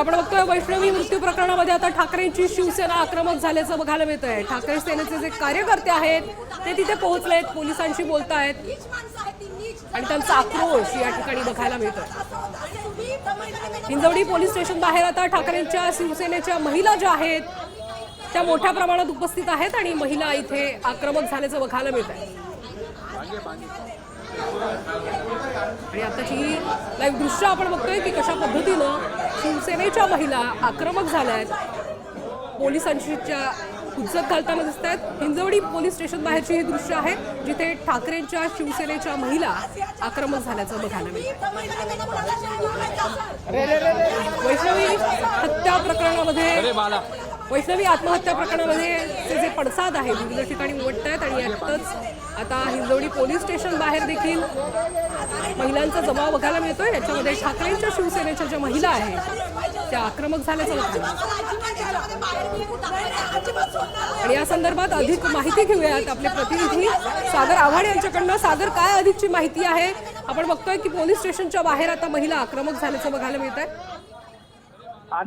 आपण बघतोय वैष्णवी मृत्यू प्रकरणामध्ये आता ठाकरेंची शिवसेना आक्रमक झाल्याचं बघायला मिळतंय। ठाकरे सेनेचे जे कार्यकर्ते आहेत ते तिथे पोहोचलेत, पोलिसांशी बोलतायत आणि त्यांचा आक्रोश या ठिकाणी बघायला मिळतोय। हिंजवडी पोलीस स्टेशन बाहेर आता ठाकरेंच्या शिवसेनेच्या महिला ज्या आहेत त्या मोठ्या प्रमाणात उपस्थित आहेत आणि महिला इथे आक्रमक झाल्याचं बघायला मिळतंय। आणि आताची लाईव्ह दृश्य आपण बघतोय की कशा पद्धतीनं शिवसेनेच्या महिला आक्रमक झाल्या आहेत, पोलिसांच्या हुज्जत घालताना दिसत आहेत। हिंजवडी पोलीस स्टेशन बाहेरची ही दृश्य आहे जिथे ठाकरेंच्या शिवसेनेच्या महिला आक्रमक झाल्याचं बघायला मिळतं। वैष्णवी हत्या प्रकरणामध्ये वैष्णवी आत्महत्या प्रकरणामध्ये जे पडसाद आहे विविध ठिकाणी उमटत आहेत आणि यातच आता हिंजवडी पोलीस स्टेशन बाहेर देखील महिलांचा जमाव बघायला मिळतोय। याच्यामध्ये ठाकरेंच्या शिवसेनेच्या ज्या महिला आहेत त्या आक्रमक झाल्याचं बघायला आणि या संदर्भात अधिक माहिती घेऊयात आपले प्रतिनिधी सागर आव्हाड यांच्याकडनं। सागर, काय अधिकची माहिती आहे? आपण बघतोय की पोलीस स्टेशनच्या बाहेर आता महिला आक्रमक झाल्याचं बघायला मिळत आहे।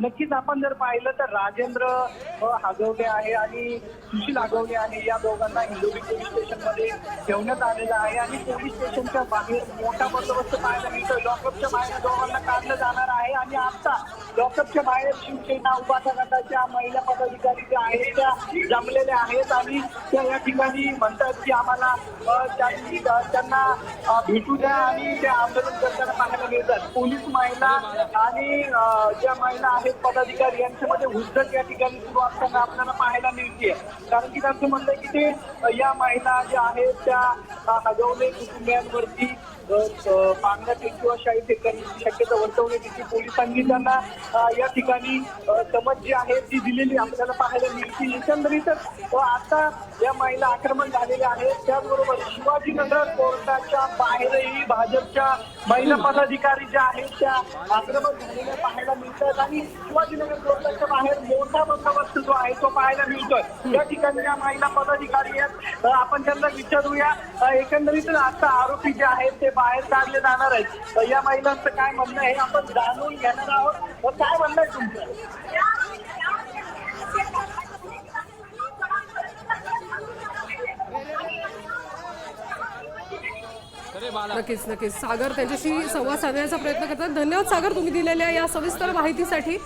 नक्कीच आपण जर पाहिलं तर राजेंद्र हागवले आहे आणि सुशील हागवले आहे, या दोघांना हिंजवडी पोलीस स्टेशनमध्ये ठेवण्यात आलेलं आहे आणि पोलीस स्टेशनच्या बाहेर मोठा बंदोबस्त पाहायला मिळतोय। लॉकअपच्या बाहेर दोघांना काढलं जाणार आहे आणि आता लॉकअपच्या बाहेर शिवसेना उभाटा गटाच्या महिला पदाधिकारी ज्या आहेत त्या जमलेल्या आहेत आणि त्या या ठिकाणी म्हणतात की आम्हाला त्यांना भेटू द्या आणि ते आंदोलन करताना पाहायला मिळतात। पोलीस महिला आणि ज्या महिला आहेत पदाधिकारी यांच्यामध्ये हुज्जत या ठिकाणी सुरू असताना आपल्याला पाहायला मिळते। कारण की त्यांचं म्हणणं आहे की ते या महिला ज्या आहेत त्या हगवले कुटुंबियांवरती पांगणा किंवा शाही फेक करण्याची शक्यता वर्तवण्यात येते। पोलिसांनी त्यांना या ठिकाणी समज जी आहे ती दिलेली आपल्याला पाहायला मिळते। एकंदरीतच आता या महिला आक्रमण झालेल्या आहेत। त्याचबरोबर शिवाजीनगर कोर्टाच्या बाहेरही भाजपच्या महिला पदाधिकारी ज्या आहेत त्या आक्रमक झालेल्या पाहायला मिळतात आणि शिवाजीनगर कोर्टाच्या बाहेर मोठा बंदोबस्त जो आहे तो पाहायला मिळतोय। या ठिकाणी या महिला पदाधिकारी आहेत, आपण त्यांना विचारूया। एकंदरीत आता आरोपी जे आहेत ते बाहेर काढले जाणार आहेत। या महिलांचं काय म्हणणं आहे आपण जाणून घेणार आहोत। काय म्हणणं आहे तुमचं? नक्कीच सागर त्यांच्याशी संवाद साधण्याचा प्रयत्न करतात। धन्यवाद सागर, तुम्ही दिलेल्या या सविस्तर माहितीसाठी।